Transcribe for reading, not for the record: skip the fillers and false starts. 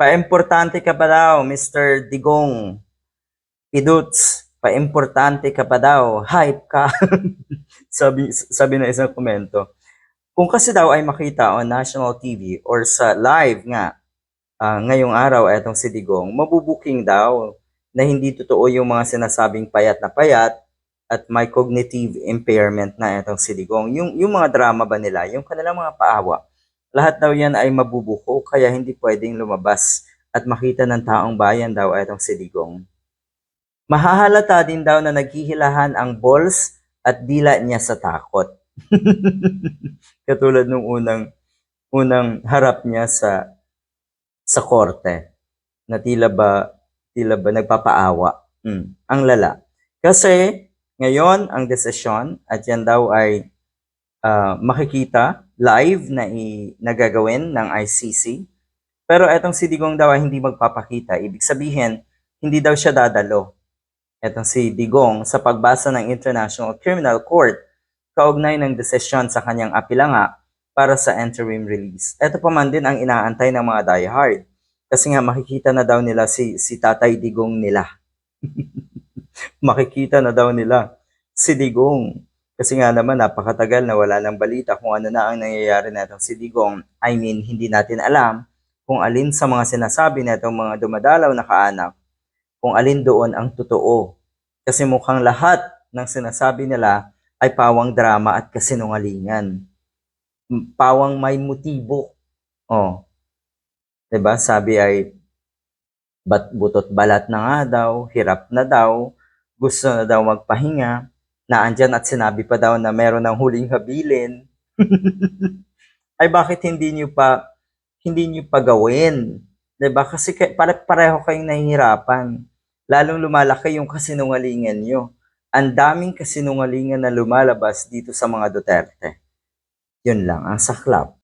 Paimportante ka pa daw, Mr. Digong. Iduts, paimportante ka pa daw. Hype ka. sabi na isang komento. Kung kasi daw ay makita on national TV or sa live nga, ngayong araw etong si Digong, mabubuking daw na hindi totoo yung mga sinasabing payat na payat at may cognitive impairment na etong si Digong. Yung mga drama ba nila, yung kanilang mga paawa, lahat daw yan ay mabubuko kaya hindi pwedeng lumabas at makita ng taong bayan daw etong si Digong. Mahahalata din daw na naghihilahan ang balls at dila niya sa takot. Katulad nung unang harap niya sa korte na tila ba nagpapaawa. Ang lala. Kasi ngayon ang desisyon at yan daw ay makikita live na nagagawin ng ICC. Pero etong si Digong daw ay hindi magpapakita. Ibig sabihin, hindi daw siya dadalo. Etong si Digong sa pagbasa ng International Criminal Court kaugnay ng desisyon sa kanyang apela nga para sa interim release. Ito pa man din ang inaantay ng mga diehard. Kasi nga makikita na daw nila si Tatay Digong nila. Makikita na daw nila si Digong. Kasi nga naman napakatagal na wala ng balita kung ano na ang nangyayari na itong si Digong. I mean, hindi natin alam kung alin sa mga sinasabi na itong mga dumadalaw na kaanak, kung alin doon ang totoo. Kasi mukhang lahat ng sinasabi nila ay pawang drama at kasinungalingan. Pawang may motibo. Oh. 'Di ba? Sabi ay butot balat na nga daw, hirap na daw, gusto na daw magpahinga, naandyan at sinabi pa daw na meron ng huling habilin. Ay bakit hindi niyo pa gawin? 'Di ba? Kasi pareho kayong nahihirapan. Lalong lumalaki yung kasinungalingan nyo. Ang daming kasinungalingan na lumalabas dito sa mga Duterte. Yun lang ang saklap.